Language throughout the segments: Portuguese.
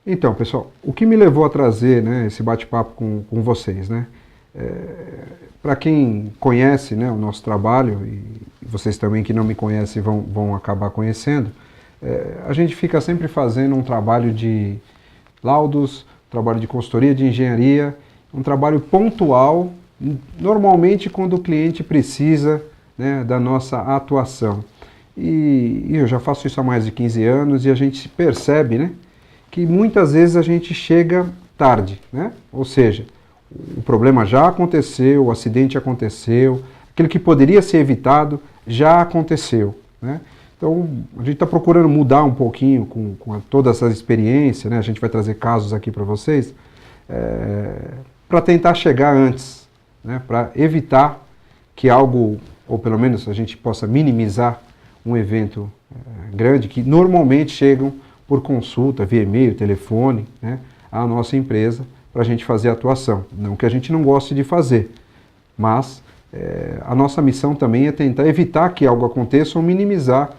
Então, pessoal, o que me levou a trazer, né, esse bate-papo com vocês, né? Para quem conhece, né, o nosso trabalho, e vocês também que não me conhecem vão acabar conhecendo, a gente fica sempre fazendo um trabalho de laudos, trabalho de consultoria de engenharia, um trabalho pontual, normalmente quando o cliente precisa, né, da nossa atuação. E eu já faço isso há mais de 15 anos e a gente percebe, né, que muitas vezes a gente chega tarde, né? Ou seja, o problema já aconteceu, o acidente aconteceu, aquilo que poderia ser evitado já aconteceu, né? Então, a gente está procurando mudar um pouquinho com toda essa experiência, né? A gente vai trazer casos aqui para vocês, para tentar chegar antes, né? Para evitar que algo, ou pelo menos a gente possa minimizar um evento grande, que normalmente chegam por consulta, via e-mail, telefone, né, à nossa empresa, para a gente fazer a atuação. Não que a gente não goste de fazer, mas a nossa missão também é tentar evitar que algo aconteça ou minimizar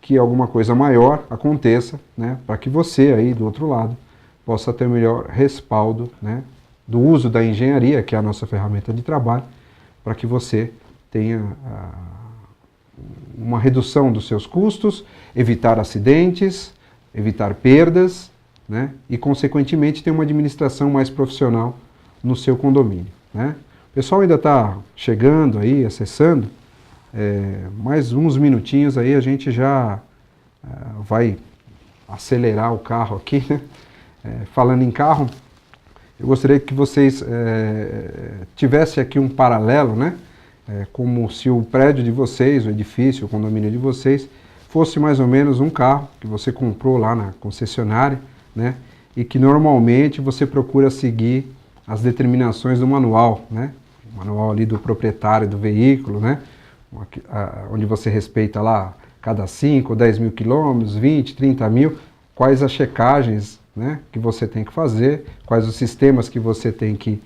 que alguma coisa maior aconteça, né, para que você aí do outro lado possa ter o melhor respaldo, né, do uso da engenharia, que é a nossa ferramenta de trabalho, para que você tenha uma redução dos seus custos, evitar acidentes, evitar perdas, né, e, consequentemente, ter uma administração mais profissional no seu condomínio, né. O pessoal ainda está chegando aí, acessando, mais uns minutinhos aí a gente já vai acelerar o carro aqui, né. Falando em carro, eu gostaria que vocês tivessem aqui um paralelo, né, como se o prédio de vocês, o edifício, o condomínio de vocês, fosse mais ou menos um carro que você comprou lá na concessionária, né, e que normalmente você procura seguir as determinações do manual, né, o manual ali do proprietário do veículo, né, onde você respeita lá cada 5 ou 10 mil quilômetros, 20, 30 mil, quais as checagens, né, que você tem que fazer, quais os sistemas que você tem que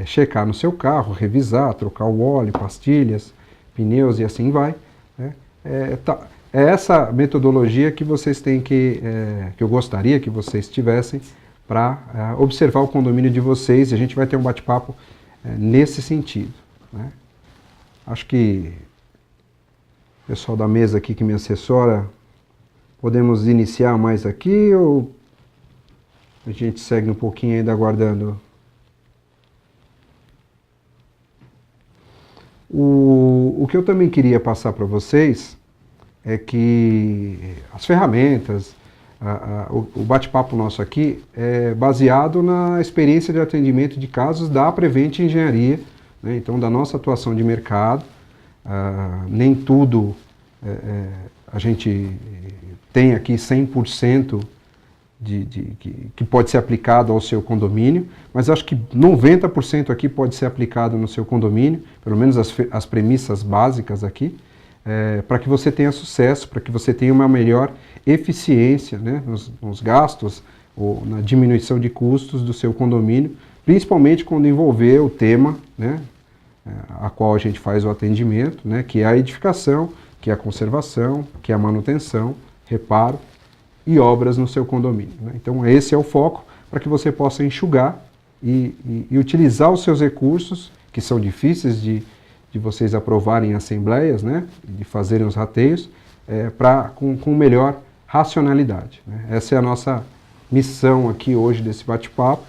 checar no seu carro, revisar, trocar o óleo, pastilhas, pneus e assim vai, né. É essa metodologia que vocês têm que eu gostaria que vocês tivessem para observar o condomínio de vocês, e a gente vai ter um bate-papo nesse sentido, né? Acho que o pessoal da mesa aqui que me assessora, podemos iniciar mais aqui ou a gente segue um pouquinho ainda aguardando? O que eu também queria passar para vocês é que as ferramentas, o bate-papo nosso aqui é baseado na experiência de atendimento de casos da Prevent Engenharia, né? Então, da nossa atuação de mercado. Nem tudo a gente tem aqui 100% que pode ser aplicado ao seu condomínio, mas acho que 90% aqui pode ser aplicado no seu condomínio, pelo menos as premissas básicas aqui, para que você tenha sucesso, para que você tenha uma melhor eficiência, né, nos gastos ou na diminuição de custos do seu condomínio, principalmente quando envolver o tema, né, a qual a gente faz o atendimento, né, que é a edificação, que é a conservação, que é a manutenção, reparo e obras no seu condomínio, né. Então esse é o foco, para que você possa enxugar e utilizar os seus recursos, que são difíceis de vocês aprovarem em assembleias, né, de fazerem os rateios, com melhor racionalidade, né. Essa é a nossa missão aqui hoje desse bate-papo,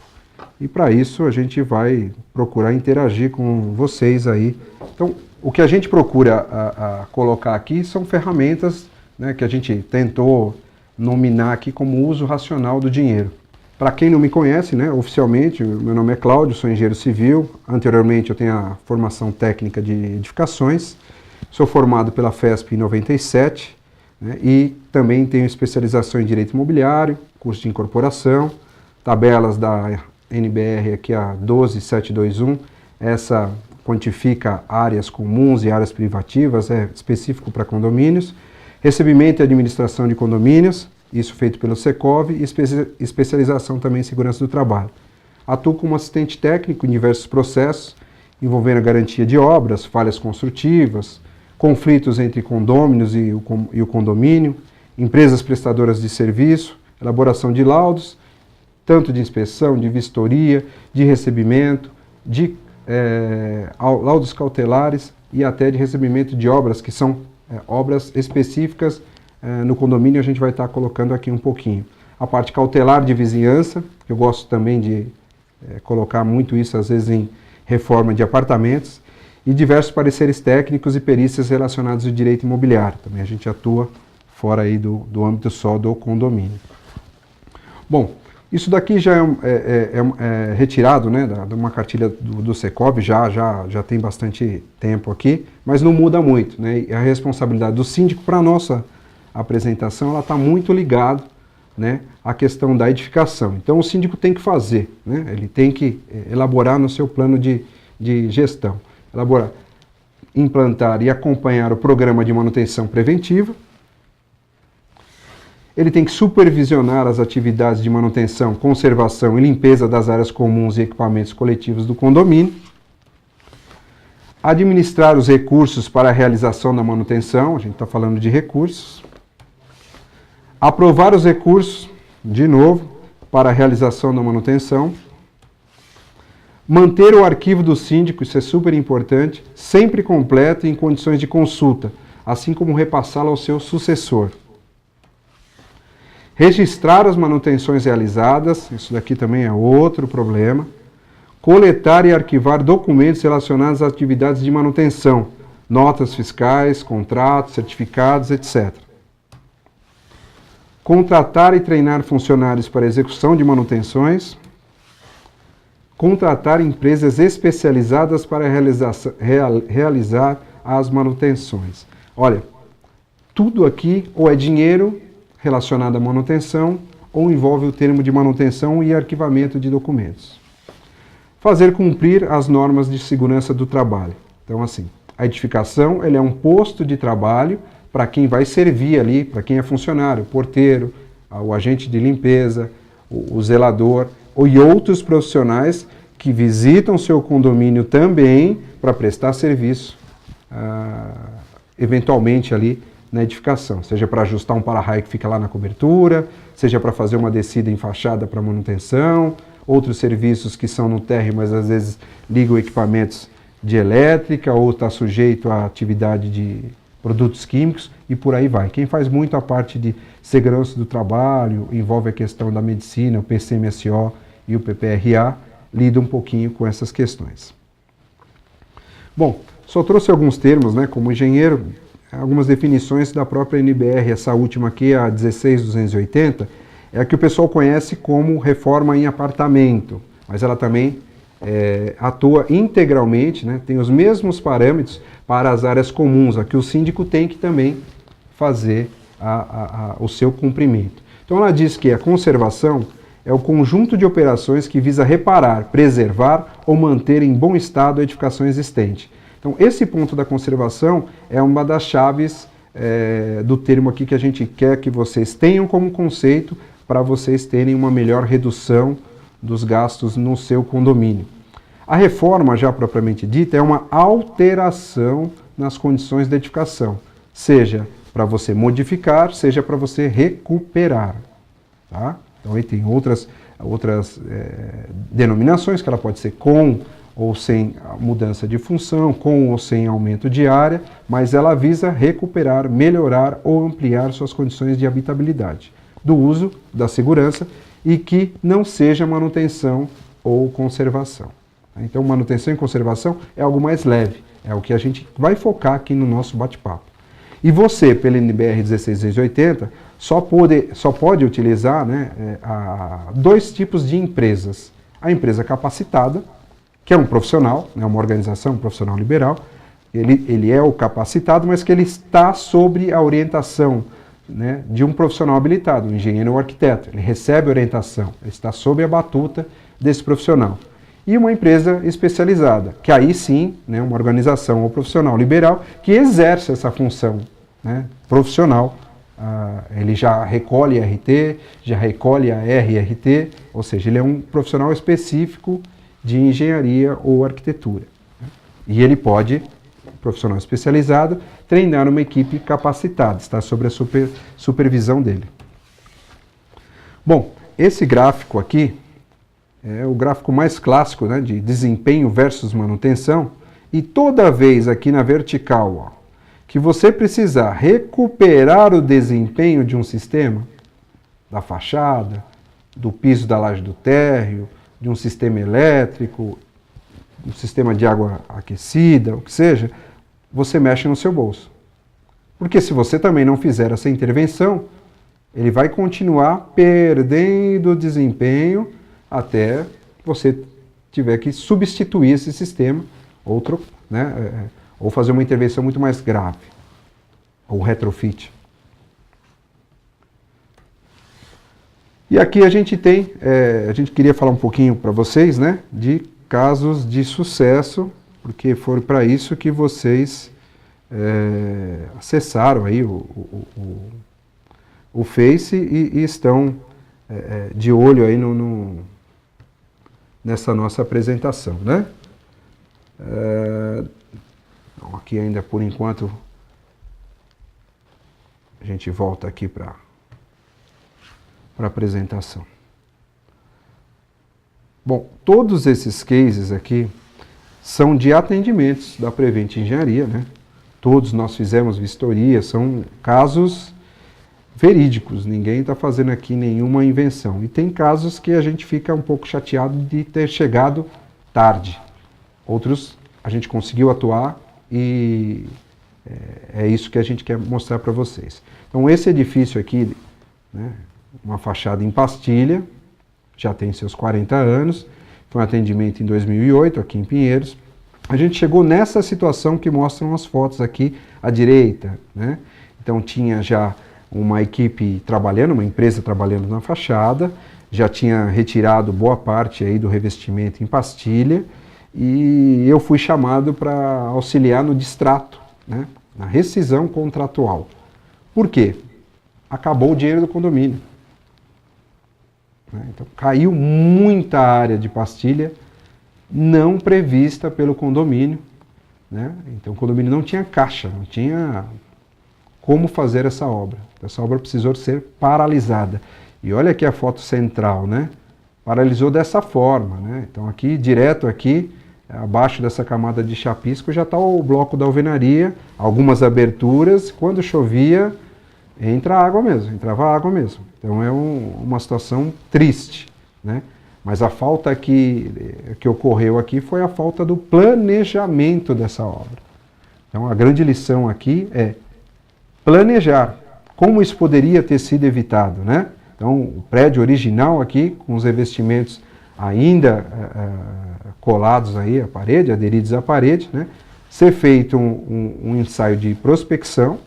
e para isso a gente vai procurar interagir com vocês aí. Então, o que a gente procura colocar aqui são ferramentas, né, que a gente tentou nominar aqui como uso racional do dinheiro. Para quem não me conhece, né, oficialmente, meu nome é Cláudio, sou engenheiro civil. Anteriormente eu tenho a formação técnica de edificações, sou formado pela FESP em 97, né, e também tenho especialização em direito imobiliário, curso de incorporação, tabelas da NBR aqui a 12721, essa quantifica áreas comuns e áreas privativas, é específico para condomínios, recebimento e administração de condomínios, isso feito pelo Secov, e especialização também em segurança do trabalho. Atuo como assistente técnico em diversos processos, envolvendo a garantia de obras, falhas construtivas, conflitos entre condôminos e o condomínio, empresas prestadoras de serviço, elaboração de laudos tanto de inspeção, de vistoria, de recebimento, de laudos cautelares e até de recebimento de obras, que são obras específicas no condomínio. A gente vai estar colocando aqui um pouquinho. A parte cautelar de vizinhança, que eu gosto também de colocar muito isso, às vezes, em reforma de apartamentos, e diversos pareceres técnicos e perícias relacionados ao direito imobiliário. Também a gente atua fora aí do âmbito só do condomínio. Bom, isso daqui já é retirado, né, de uma cartilha do Secovi, já tem bastante tempo aqui, mas não muda muito, né, e a responsabilidade do síndico para a nossa apresentação, ela está muito ligada, né, à questão da edificação. Então o síndico tem que fazer, né, ele tem que elaborar no seu plano de gestão, elaborar, implantar e acompanhar o programa de manutenção preventiva. Ele tem que supervisionar as atividades de manutenção, conservação e limpeza das áreas comuns e equipamentos coletivos do condomínio. Administrar os recursos para a realização da manutenção, a gente está falando de recursos. Aprovar os recursos, de novo, para a realização da manutenção. Manter o arquivo do síndico, isso é super importante, sempre completo e em condições de consulta, assim como repassá-lo ao seu sucessor. Registrar as manutenções realizadas, isso daqui também é outro problema. Coletar e arquivar documentos relacionados às atividades de manutenção, notas fiscais, contratos, certificados, etc. Contratar e treinar funcionários para execução de manutenções. Contratar empresas especializadas para realizar as manutenções. Olha, tudo aqui ou é dinheiro relacionado à manutenção, ou envolve o termo de manutenção e arquivamento de documentos. Fazer cumprir as normas de segurança do trabalho. Então, assim, a edificação ele é um posto de trabalho para quem vai servir ali, para quem é funcionário, o porteiro, o agente de limpeza, o zelador, e outros profissionais que visitam seu condomínio também para prestar serviço, eventualmente ali, na edificação, seja para ajustar um para-raio que fica lá na cobertura, seja para fazer uma descida em fachada para manutenção, outros serviços que são no térreo, mas às vezes ligam equipamentos de elétrica ou está sujeito à atividade de produtos químicos e por aí vai. Quem faz muito a parte de segurança do trabalho, envolve a questão da medicina, o PCMSO e o PPRA, lida um pouquinho com essas questões. Bom, só trouxe alguns termos, né, como engenheiro, algumas definições da própria NBR, essa última aqui, a 16280, é a que o pessoal conhece como reforma em apartamento, mas ela também atua integralmente, né, tem os mesmos parâmetros para as áreas comuns, a que o síndico tem que também fazer o seu cumprimento. Então ela diz que a conservação é o conjunto de operações que visa reparar, preservar ou manter em bom estado a edificação existente. Então, esse ponto da conservação é uma das chaves do termo aqui que a gente quer que vocês tenham como conceito para vocês terem uma melhor redução dos gastos no seu condomínio. A reforma, já propriamente dita, é uma alteração nas condições da edificação, seja para você modificar, seja para você recuperar. Tá? Então, aí tem outras denominações, que ela pode ser com ou sem mudança de função, com ou sem aumento de área, mas ela visa recuperar, melhorar ou ampliar suas condições de habitabilidade, do uso, da segurança e que não seja manutenção ou conservação. Então, manutenção e conservação é algo mais leve, é o que a gente vai focar aqui no nosso bate-papo. E você, pela NBR 16680, só pode utilizar, né, dois tipos de empresas. A empresa capacitada, que é um profissional, né, uma organização, um profissional liberal, ele é o capacitado, mas que ele está sob a orientação, né, de um profissional habilitado, um engenheiro ou arquiteto. Ele recebe orientação, ele está sob a batuta desse profissional. E uma empresa especializada, que aí sim, né, uma organização ou profissional liberal, que exerce essa função, né, profissional. Ele já recolhe RT, já recolhe a RRT, ou seja, ele é um profissional específico de engenharia ou arquitetura. E ele pode, profissional especializado, treinar uma equipe capacitada, está sob a supervisão dele. Bom, esse gráfico aqui é o gráfico mais clássico, né, de desempenho versus manutenção, e toda vez aqui na vertical, ó, que você precisar recuperar o desempenho de um sistema, da fachada, do piso da laje do térreo, de um sistema elétrico, um sistema de água aquecida, o que seja, você mexe no seu bolso. Porque se você também não fizer essa intervenção, ele vai continuar perdendo desempenho até você tiver que substituir esse sistema, ou fazer uma intervenção muito mais grave, ou retrofit. E aqui a gente tem, a gente queria falar um pouquinho para vocês, né, de casos de sucesso, porque foi para isso que vocês acessaram aí o Face e estão de olho aí nessa nossa apresentação, né? Aqui ainda por enquanto a gente volta aqui para a apresentação. Bom, todos esses cases aqui são de atendimentos da Prevent Engenharia, né? Todos nós fizemos vistoria, são casos verídicos, ninguém está fazendo aqui nenhuma invenção. E tem casos que a gente fica um pouco chateado de ter chegado tarde. Outros a gente conseguiu atuar e é isso que a gente quer mostrar para vocês. Então esse edifício aqui, né, uma fachada em pastilha, já tem seus 40 anos, foi um atendimento em 2008 aqui em Pinheiros. A gente chegou nessa situação que mostram as fotos aqui à direita, né? Então tinha já uma equipe trabalhando, uma empresa trabalhando na fachada, já tinha retirado boa parte aí do revestimento em pastilha e eu fui chamado para auxiliar no distrato, né? Na rescisão contratual. Por quê? Acabou o dinheiro do condomínio. Então caiu muita área de pastilha não prevista pelo condomínio, né? Então o condomínio não tinha caixa, não tinha como fazer essa obra. Essa obra precisou ser paralisada. E olha aqui a foto central, né? Paralisou dessa forma, né? Então aqui, direto aqui, abaixo dessa camada de chapisco, já está o bloco da alvenaria, algumas aberturas, quando chovia, entrava água mesmo. Então é uma situação triste, né? Mas a falta que ocorreu aqui foi a falta do planejamento dessa obra. Então a grande lição aqui é planejar. Como isso poderia ter sido evitado, né? Então o prédio original aqui, com os revestimentos ainda colados aí à parede, aderidos à parede, né? Ser feito um ensaio de prospecção,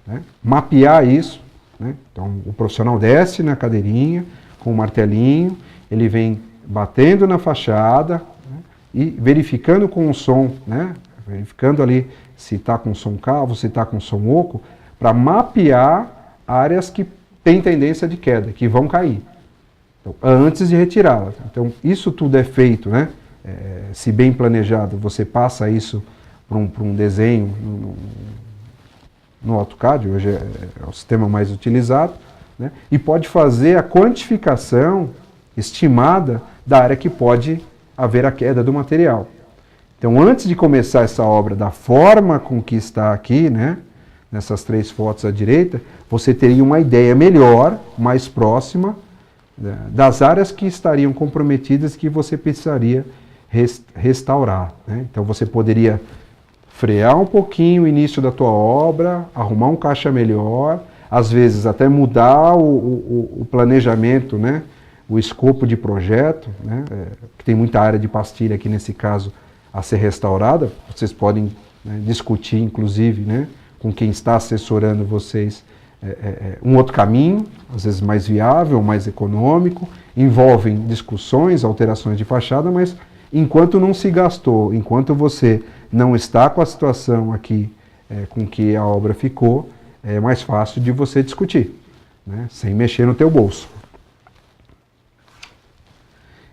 né? Mapear isso, né? Então o profissional desce na cadeirinha com o martelinho, ele vem batendo na fachada, né? E verificando com o som, né? Verificando ali se está com som calvo, se está com som oco, para mapear áreas que têm tendência de queda, que vão cair, então, antes de retirá-las. Então isso tudo é feito, né? Se bem planejado, você passa isso para um desenho no AutoCAD, hoje é o sistema mais utilizado, né? E pode fazer a quantificação estimada da área que pode haver a queda do material. Então, antes de começar essa obra da forma com que está aqui, né, nessas 3 fotos à direita, você teria uma ideia melhor, mais próxima, né, das áreas que estariam comprometidas que você precisaria restaurar, né? Então, você poderia frear um pouquinho o início da tua obra, arrumar um caixa melhor, às vezes até mudar o planejamento, né? O escopo de projeto, né? Que tem muita área de pastilha aqui nesse caso a ser restaurada. Vocês podem, né, discutir, inclusive, né, com quem está assessorando vocês um outro caminho, às vezes mais viável, mais econômico, envolvem discussões, alterações de fachada, mas enquanto não se gastou, enquanto você não está com a situação aqui com que a obra ficou, é mais fácil de você discutir, né, sem mexer no teu bolso.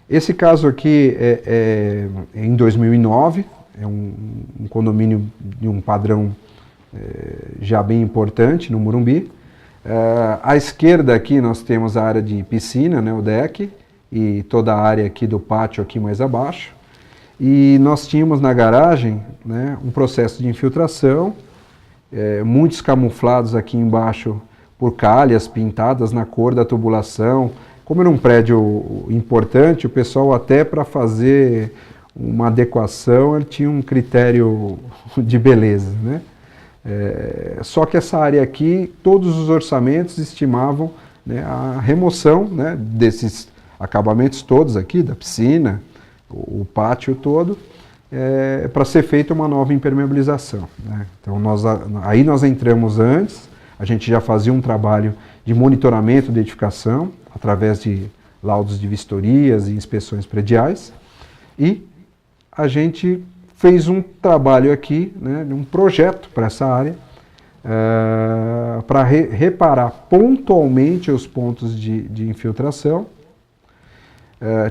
Esse caso aqui é em 2009, é um condomínio de um padrão já bem importante no Morumbi. À esquerda aqui nós temos a área de piscina, né, o deck, e toda a área aqui do pátio aqui mais abaixo. E nós tínhamos na garagem, né, um processo de infiltração, muitos camuflados aqui embaixo por calhas pintadas na cor da tubulação. Como era um prédio importante, o pessoal até para fazer uma adequação ele tinha um critério de beleza, né? Só que essa área aqui, todos os orçamentos estimavam, né, a remoção, né, desses acabamentos todos aqui, da piscina, o pátio todo, para ser feita uma nova impermeabilização, né? Então aí nós entramos antes, a gente já fazia um trabalho de monitoramento de edificação, através de laudos de vistorias e inspeções prediais, e a gente fez um trabalho aqui, né, um projeto para essa área, para reparar pontualmente os pontos de infiltração.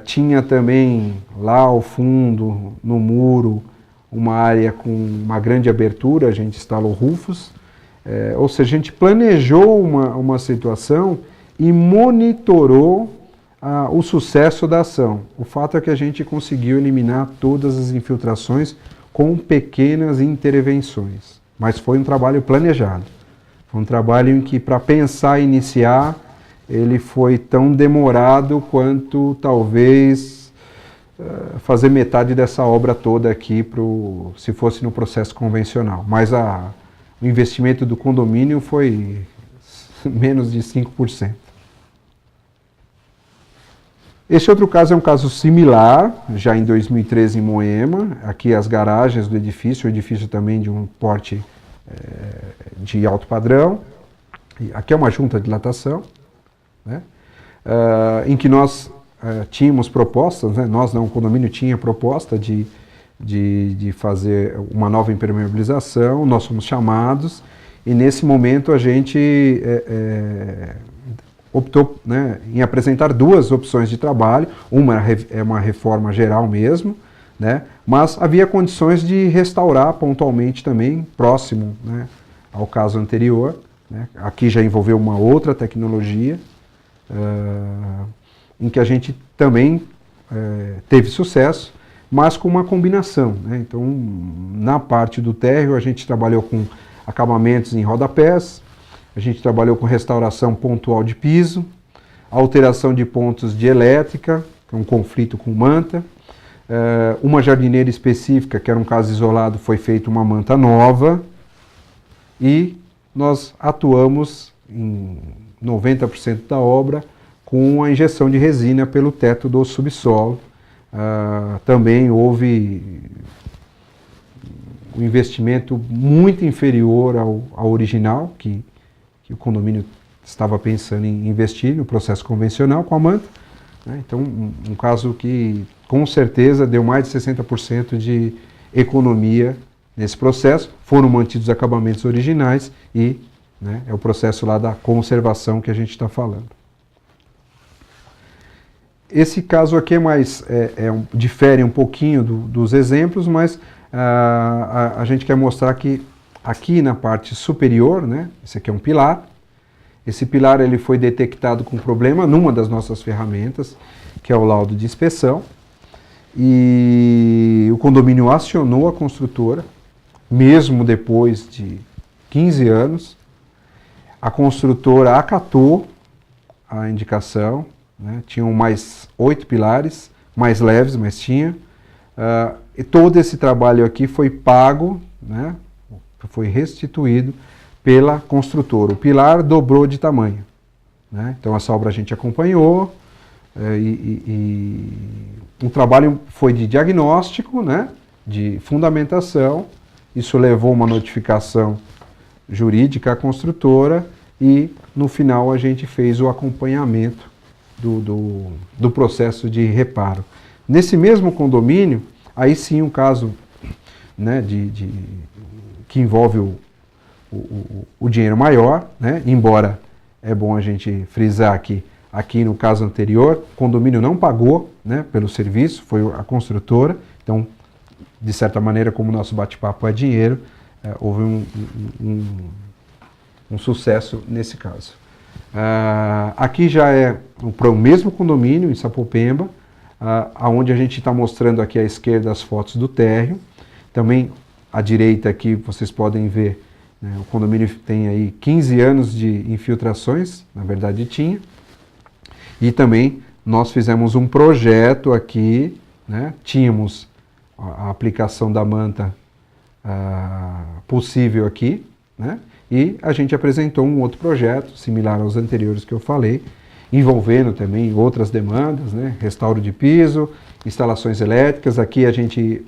Tinha também lá ao fundo, no muro, uma área com uma grande abertura, a gente instalou rufos, ou seja, a gente planejou uma situação e monitorou o sucesso da ação. O fato é que a gente conseguiu eliminar todas as infiltrações com pequenas intervenções, mas foi um trabalho planejado. Foi um trabalho em que, para pensar e iniciar, ele foi tão demorado quanto talvez fazer metade dessa obra toda aqui, se fosse no processo convencional. Mas o investimento do condomínio foi menos de 5%. Esse outro caso é um caso similar, já em 2013 em Moema. Aqui as garagens do edifício, o edifício também de um porte de alto padrão. Aqui é uma junta de dilatação, né, em que nós tínhamos propostas, né, nós não, o condomínio tinha proposta de fazer uma nova impermeabilização, nós fomos chamados e nesse momento a gente optou, né, em apresentar duas opções de trabalho. Uma é uma reforma geral mesmo, né, mas havia condições de restaurar pontualmente também, próximo, né, ao caso anterior, né. Aqui já envolveu uma outra tecnologia, em que a gente também teve sucesso, mas com uma combinação, né. Então, na parte do térreo, a gente trabalhou com acabamentos em rodapés, a gente trabalhou com restauração pontual de piso, alteração de pontos de elétrica, que é um conflito com manta, uma jardineira específica, que era um caso isolado, foi feita uma manta nova, e nós atuamos em 90% da obra com a injeção de resina pelo teto do subsolo. Também houve um investimento muito inferior ao original, que o condomínio estava pensando em investir no processo convencional com a manta, né? Então, um caso que com certeza deu mais de 60% de economia nesse processo. Foram mantidos os acabamentos originais e, né, é o processo lá da conservação que a gente está falando. Esse caso aqui difere um pouquinho dos exemplos, mas a gente quer mostrar que aqui na parte superior, né, esse aqui é um pilar. Esse pilar ele foi detectado com problema numa das nossas ferramentas, que é o laudo de inspeção. E o condomínio acionou a construtora, mesmo depois de 15 anos. A construtora acatou a indicação, né, tinham mais 8 pilares, mais leves, mas tinha. E todo esse trabalho aqui foi pago, né, foi restituído pela construtora. O pilar dobrou de tamanho, né? Então essa obra a gente acompanhou, e o trabalho foi de diagnóstico, né, de fundamentação. Isso levou uma notificação jurídica à construtora e no final a gente fez o acompanhamento do processo de reparo. Nesse mesmo condomínio, aí sim um caso, né, que envolve o dinheiro maior, né? Embora é bom a gente frisar que aqui no caso anterior, o condomínio não pagou, né, pelo serviço, foi a construtora. Então, de certa maneira, como o nosso bate-papo é dinheiro, houve um sucesso nesse caso. Aqui já é para o mesmo condomínio, em Sapopemba, onde a gente está mostrando aqui à esquerda as fotos do térreo. Também à direita aqui vocês podem ver, né, o condomínio tem aí 15 anos de infiltrações, na verdade tinha. E também nós fizemos um projeto aqui, né, tínhamos a aplicação da manta possível aqui, né, e a gente apresentou um outro projeto, similar aos anteriores que eu falei, envolvendo também outras demandas, né, restauro de piso, instalações elétricas. Aqui a gente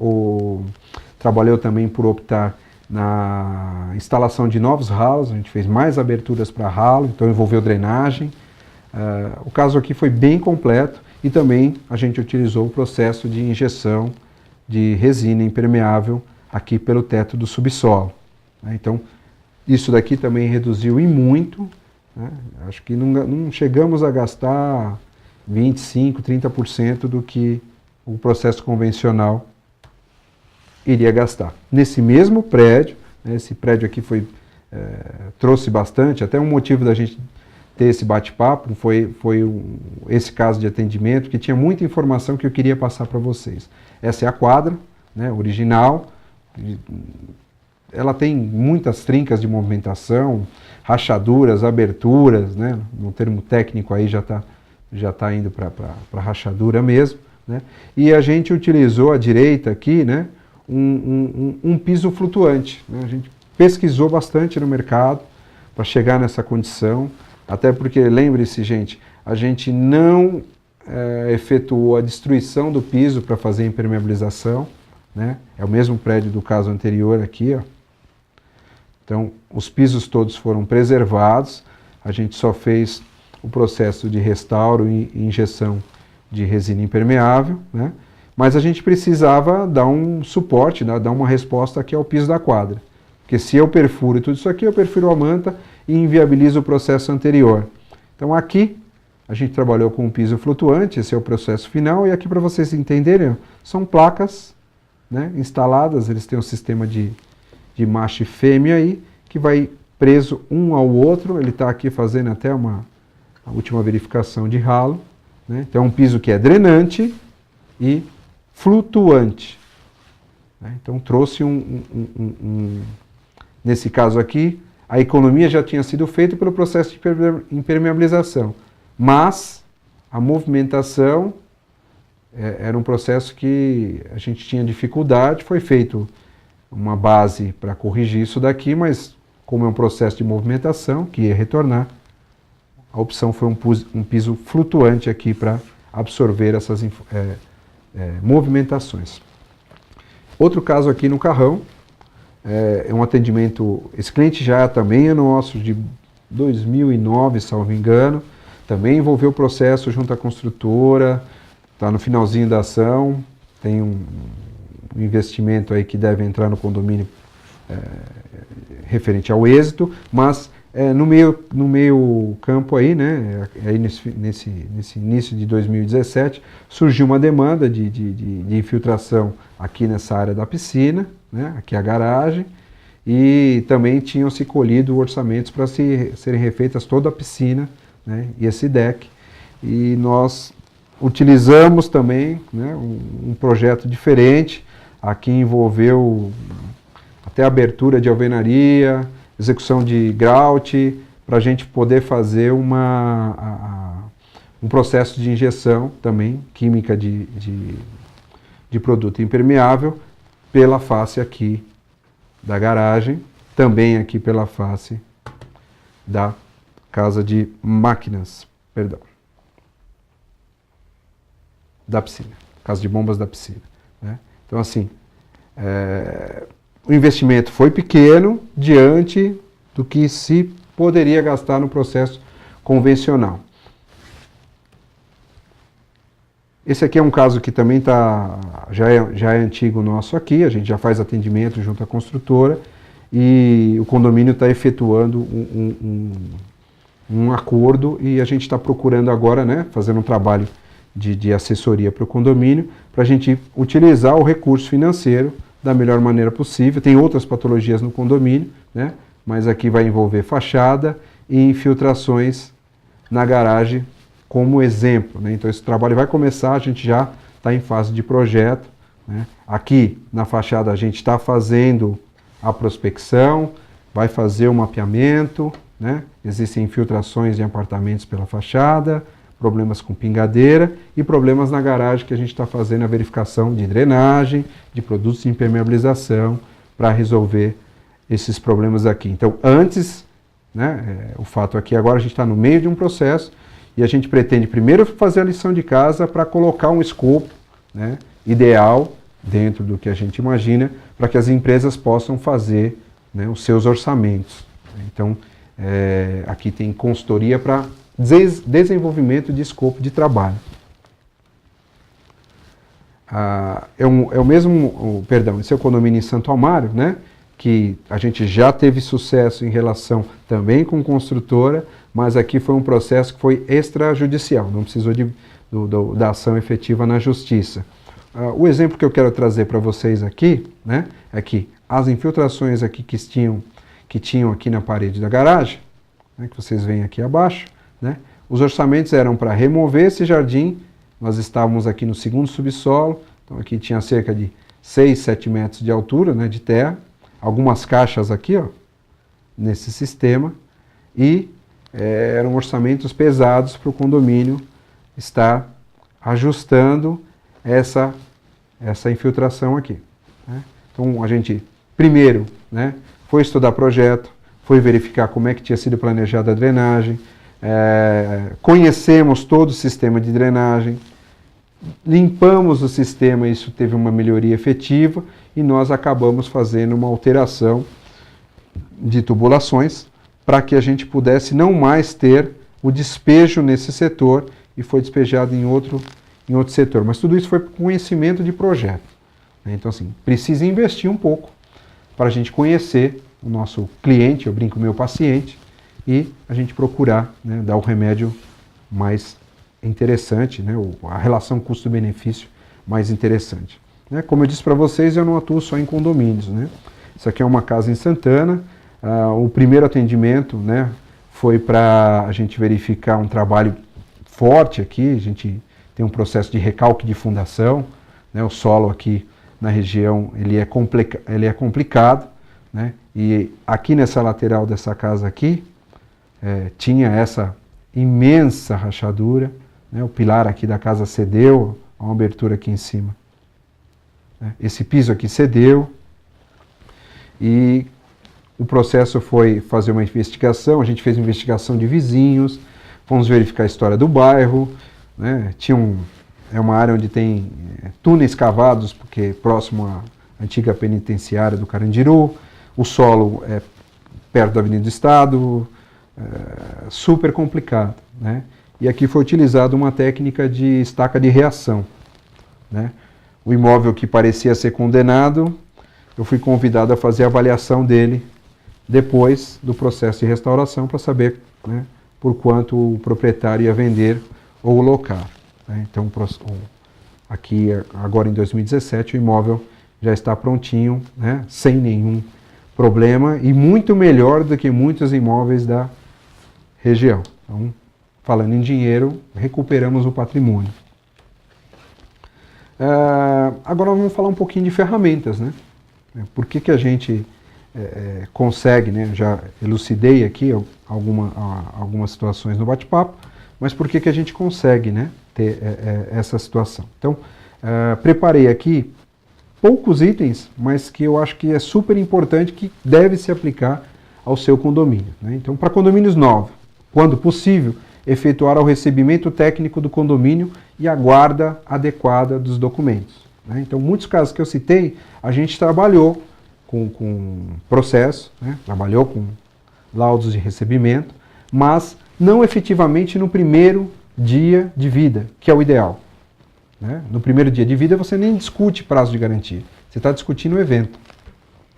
trabalhou também por optar na instalação de novos ralos, a gente fez mais aberturas para ralo, então envolveu drenagem. O caso aqui foi bem completo e também a gente utilizou o processo de injeção de resina impermeável aqui pelo teto do subsolo, né? Então, isso daqui também reduziu e muito, né? Acho que não chegamos a gastar 25%, 30% do que o processo convencional iria gastar. Nesse mesmo prédio, né, esse prédio aqui trouxe bastante, até um motivo da gente ter esse bate-papo foi esse caso de atendimento, que tinha muita informação que eu queria passar para vocês. Essa é a quadra, né, original. Ela tem muitas trincas de movimentação, rachaduras, aberturas, né, no termo técnico aí já tá indo para rachadura mesmo, né, e a gente utilizou à direita aqui, né, um piso flutuante, né, a gente pesquisou bastante no mercado para chegar nessa condição, até porque, lembre-se, gente, a gente não efetuou a destruição do piso para fazer a impermeabilização, né, é o mesmo prédio do caso anterior aqui, ó. Então, os pisos todos foram preservados, a gente só fez o processo de restauro e injeção de resina impermeável, né? Mas a gente precisava dar um suporte, né? Dar uma resposta aqui ao piso da quadra. Porque se eu perfuro tudo isso aqui, eu perfuro a manta e inviabilizo o processo anterior. Então aqui, a gente trabalhou com um piso flutuante, esse é o processo final, e aqui para vocês entenderem, são placas, né, instaladas, eles têm um sistema de macho e fêmea aí, que vai preso um ao outro. Ele está aqui fazendo até a última verificação de ralo, né? Então é um piso que é drenante e flutuante, né? Então trouxe nesse caso aqui, a economia já tinha sido feita pelo processo de impermeabilização, mas a movimentação era um processo que a gente tinha dificuldade. Foi feito uma base para corrigir isso daqui, mas como é um processo de movimentação que ia retornar, a opção foi um piso flutuante aqui para absorver essas movimentações. Outro caso aqui no Carrão, é um atendimento, esse cliente já também é nosso, de 2009, salvo engano, também envolveu o processo junto à construtora, está no finalzinho da ação, tem um investimento aí que deve entrar no condomínio referente ao êxito, mas no meio campo aí, né, aí nesse início de 2017, surgiu uma demanda de infiltração aqui nessa área da piscina, né, aqui a garagem, e também tinham se colhido orçamentos para serem refeitas toda a piscina, né, e esse deck, e nós utilizamos também, né, um projeto diferente. Aqui envolveu até abertura de alvenaria, execução de grout, para a gente poder fazer um processo de injeção também, química de produto impermeável, pela face aqui da garagem, também aqui pela face da casa de máquinas, perdão, da piscina, casa de bombas da piscina, né? Então, assim, o investimento foi pequeno diante do que se poderia gastar no processo convencional. Esse aqui é um caso que também já é antigo nosso aqui, a gente já faz atendimento junto à construtora e o condomínio está efetuando um acordo e a gente está procurando agora, né, fazendo um trabalho de assessoria para o condomínio, para a gente utilizar o recurso financeiro da melhor maneira possível. Tem outras patologias no condomínio, né? mas aqui vai envolver fachada e infiltrações na garagem como exemplo, né? Então esse trabalho vai começar, a gente já está em fase de projeto, né? Aqui na fachada a gente está fazendo a prospecção, vai fazer o mapeamento, né? Existem infiltrações em apartamentos pela fachada, problemas com pingadeira e problemas na garagem que a gente está fazendo a verificação de drenagem, de produtos de impermeabilização para resolver esses problemas aqui. Então antes, né, o fato aqui agora a gente está no meio de um processo e a gente pretende primeiro fazer a lição de casa para colocar um escopo, né, ideal dentro do que a gente imagina para que as empresas possam fazer, né, os seus orçamentos. Então aqui tem consultoria para desenvolvimento de escopo de trabalho. Esse é o condomínio em Santo Amaro, né, que a gente já teve sucesso em relação também com construtora, mas aqui foi um processo que foi extrajudicial, não precisou da ação efetiva na justiça. O exemplo que eu quero trazer para vocês aqui, né, é que as infiltrações aqui que tinham aqui na parede da garagem, né, que vocês veem aqui abaixo, né, os orçamentos eram para remover esse jardim. Nós estávamos aqui no segundo subsolo, então aqui tinha cerca de 6, 7 metros de altura, né, de terra, algumas caixas aqui, ó, nesse sistema, e eram orçamentos pesados para o condomínio estar ajustando essa infiltração aqui, né. Então a gente, primeiro, né, foi estudar projeto, foi verificar como é que tinha sido planejada a drenagem, conhecemos todo o sistema de drenagem, limpamos o sistema, isso teve uma melhoria efetiva e nós acabamos fazendo uma alteração de tubulações para que a gente pudesse não mais ter o despejo nesse setor e foi despejado em outro setor. Mas tudo isso foi por conhecimento de projeto. Então, assim, precisa investir um pouco para a gente conhecer o nosso cliente, eu brinco, meu paciente, e a gente procurar, né, dar o remédio mais interessante, né, a relação custo-benefício mais interessante. Né? Como eu disse para vocês, eu não atuo só em condomínios. Né? Isso aqui é uma casa em Santana. O primeiro atendimento, né, foi para a gente verificar um trabalho forte aqui. A gente tem um processo de recalque de fundação. Né? O solo aqui na região ele é complicado. Né? E aqui nessa lateral dessa casa aqui, tinha essa imensa rachadura, né? O pilar aqui da casa cedeu, há uma abertura aqui em cima. Né? Esse piso aqui cedeu e o processo foi fazer uma investigação, a gente fez uma investigação de vizinhos, fomos verificar a história do bairro, né? É uma área onde tem túneis cavados, porque é próximo à antiga penitenciária do Carandiru, o solo é perto da Avenida do Estado, super complicado, né? E aqui foi utilizada uma técnica de estaca de reação, né? O imóvel que parecia ser condenado, eu fui convidado a fazer a avaliação dele depois do processo de restauração para saber, né, por quanto o proprietário ia vender ou locar. Né? Então, aqui agora em 2017 o imóvel já está prontinho, né, sem nenhum problema e muito melhor do que muitos imóveis da região. Então, falando em dinheiro, recuperamos o patrimônio. Agora vamos falar um pouquinho de ferramentas, né? Por que a gente consegue, né? Já elucidei aqui algumas situações no bate-papo, mas por que a gente consegue, né, ter essa situação? Então, preparei aqui poucos itens, mas que eu acho que é super importante, que deve se aplicar ao seu condomínio. Né? Então, para condomínios novos, quando possível, efetuar o recebimento técnico do condomínio e a guarda adequada dos documentos. Né? Então, muitos casos que eu citei, a gente trabalhou com processo, né? Trabalhou com laudos de recebimento, mas não efetivamente no primeiro dia de vida, que é o ideal. Né? No primeiro dia de vida você nem discute prazo de garantia, você está discutindo o evento.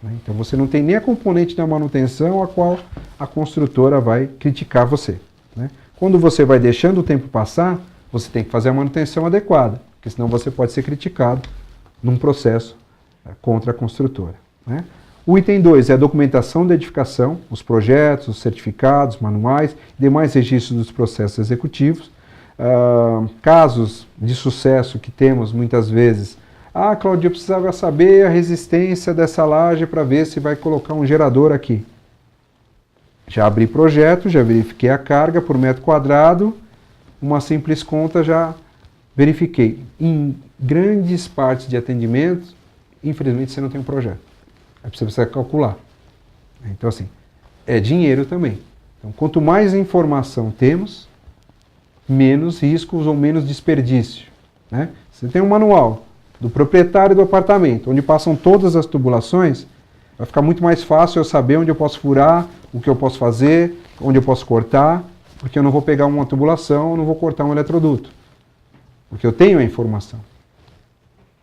Né? Então você não tem nem a componente da manutenção a qual a construtora vai criticar você. Né? Quando você vai deixando o tempo passar, você tem que fazer a manutenção adequada, porque senão você pode ser criticado num processo contra a construtora. Né? O item 2 é a documentação da edificação, os projetos, os certificados, manuais, demais registros dos processos executivos. Casos de sucesso que temos muitas vezes. Cláudio, eu precisava saber a resistência dessa laje para ver se vai colocar um gerador aqui. Já abri projeto, já verifiquei a carga por metro quadrado, uma simples conta já verifiquei. Em grandes partes de atendimento, infelizmente você não tem um projeto. Aí você precisa calcular. Então assim, é dinheiro também. Então quanto mais informação temos, menos riscos ou menos desperdício. Né? Você tem um manual do proprietário do apartamento, onde passam todas as tubulações, vai ficar muito mais fácil eu saber onde eu posso furar, o que eu posso fazer, onde eu posso cortar, porque eu não vou pegar uma tubulação, eu não vou cortar um eletroduto, porque eu tenho a informação.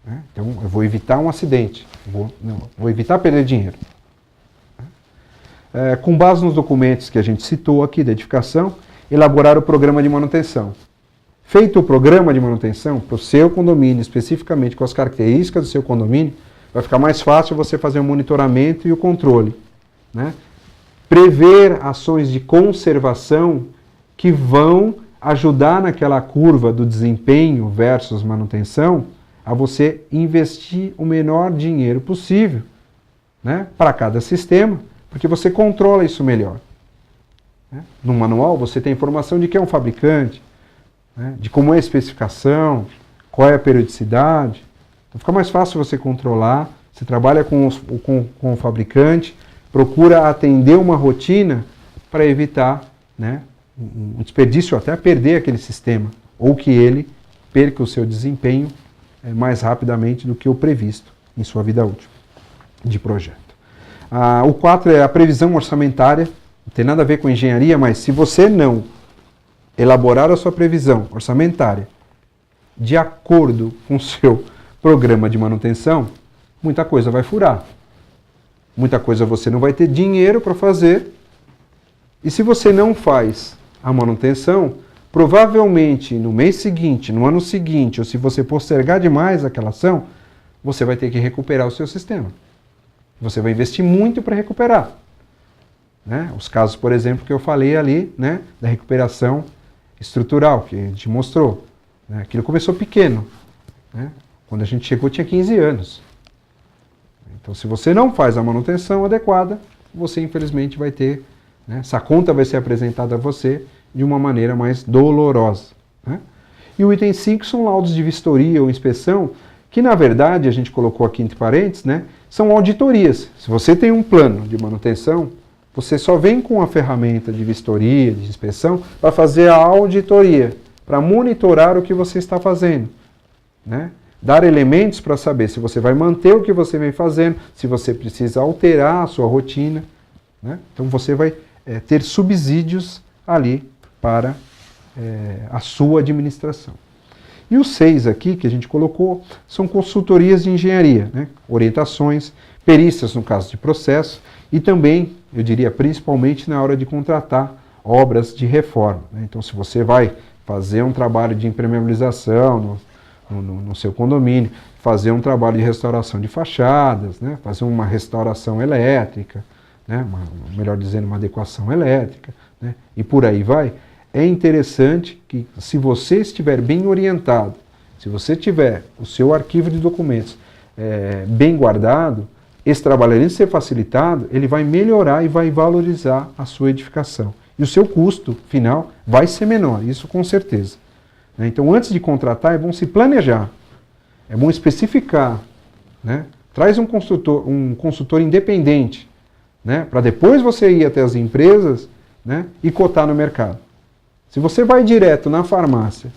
Né? Então eu vou evitar um acidente, vou evitar perder dinheiro. Com base nos documentos que a gente citou aqui da edificação, elaborar o programa de manutenção. Feito o programa de manutenção para o seu condomínio, especificamente com as características do seu condomínio, vai ficar mais fácil você fazer o monitoramento e o controle. Né? Prever ações de conservação que vão ajudar naquela curva do desempenho versus manutenção a você investir o menor dinheiro possível, né, para cada sistema, porque você controla isso melhor. No manual você tem informação de quem é um fabricante, né, de como é a especificação, qual é a periodicidade. Então fica mais fácil você controlar, você trabalha com o fabricante, procura atender uma rotina para evitar, né, um desperdício, até perder aquele sistema, ou que ele perca o seu desempenho mais rapidamente do que o previsto em sua vida útil de projeto. O 4 é a previsão orçamentária. Não tem nada a ver com engenharia, mas se você não elaborar a sua previsão orçamentária de acordo com o seu programa de manutenção, muita coisa vai furar. Muita coisa você não vai ter dinheiro para fazer. E se você não faz a manutenção, provavelmente no mês seguinte, no ano seguinte, ou se você postergar demais aquela ação, você vai ter que recuperar o seu sistema. Você vai investir muito para recuperar. Né? Os casos, por exemplo, que eu falei ali, né, da recuperação estrutural, que a gente mostrou. Né? Aquilo começou pequeno. Né? Quando a gente chegou, tinha 15 anos. Então, se você não faz a manutenção adequada, você, infelizmente, vai ter... Né, essa conta vai ser apresentada a você de uma maneira mais dolorosa. Né? E o item 5 são laudos de vistoria ou inspeção, que, na verdade, a gente colocou aqui entre parênteses, né, são auditorias. Se você tem um plano de manutenção, você só vem com a ferramenta de vistoria, de inspeção, para fazer a auditoria, para monitorar o que você está fazendo. Né? Dar elementos para saber se você vai manter o que você vem fazendo, se você precisa alterar a sua rotina. Né? Então você vai ter subsídios ali para a sua administração. E os 6 aqui que a gente colocou são consultorias de engenharia, né? Orientações, perícias no caso de processo e também, eu diria, principalmente na hora de contratar obras de reforma. Né? Então, se você vai fazer um trabalho de impermeabilização no seu condomínio, fazer um trabalho de restauração de fachadas, né? Fazer uma restauração elétrica, né? Melhor dizendo, uma adequação elétrica, né? E por aí vai, é interessante que, se você estiver bem orientado, se você tiver o seu arquivo de documentos bem guardado, esse trabalho, além de ser facilitado, ele vai melhorar e vai valorizar a sua edificação. E o seu custo final vai ser menor, isso com certeza. Então, antes de contratar, é bom se planejar, é bom especificar, né? Traz um consultor independente, né? Para depois você ir até as empresas, né, e cotar no mercado. Se você vai direto na farmácia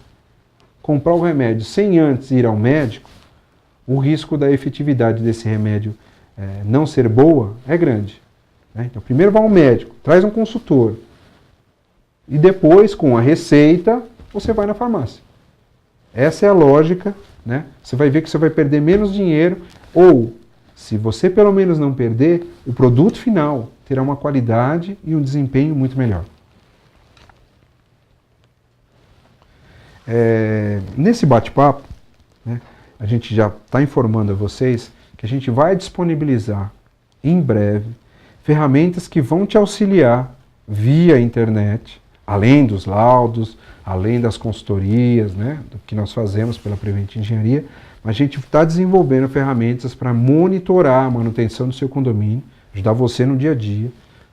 comprar o remédio sem antes ir ao médico, o risco da efetividade desse remédio não ser boa é grande. Né? Então, primeiro vai ao médico, traz um consultor. E depois, com a receita, você vai na farmácia. Essa é a lógica. Né? Você vai ver que você vai perder menos dinheiro, ou, se você pelo menos não perder, o produto final terá uma qualidade e um desempenho muito melhor. Nesse bate-papo, né, a gente já está informando a vocês que a gente vai disponibilizar em breve, ferramentas que vão te auxiliar via internet, além dos laudos, além das consultorias, né, do que nós fazemos pela Prevent Engenharia, mas a gente está desenvolvendo ferramentas para monitorar a manutenção do seu condomínio, ajudar você no dia a dia,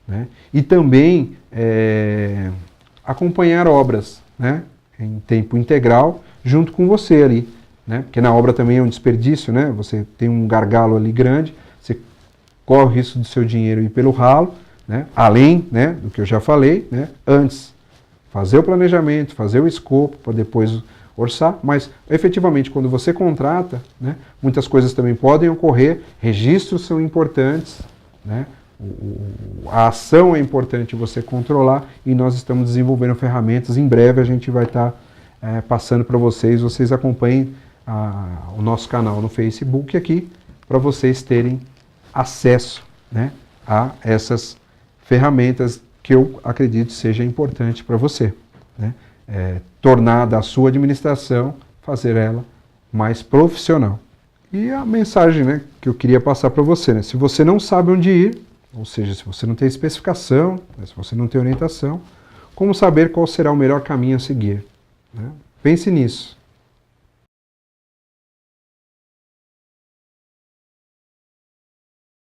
né, e também acompanhar obras, né, em tempo integral junto com você ali, né, porque na obra também é um desperdício, né, você tem um gargalo ali grande, você corre o risco do seu dinheiro ir pelo ralo, né, além, né, do que eu já falei, né, antes fazer o planejamento, fazer o escopo para depois orçar, mas efetivamente quando você contrata, né, muitas coisas também podem ocorrer, registros são importantes, né, a ação é importante você controlar e nós estamos desenvolvendo ferramentas, em breve a gente vai estar passando para vocês, vocês acompanhem o nosso canal no Facebook aqui, para vocês terem acesso, né, a essas ferramentas que eu acredito seja importante para você, né? Tornar da sua administração, fazer ela mais profissional. E a mensagem, né, que eu queria passar para você, né? Se você não sabe onde ir, ou seja, se você não tem especificação, né, se você não tem orientação, como saber qual será o melhor caminho a seguir, né? Pense nisso.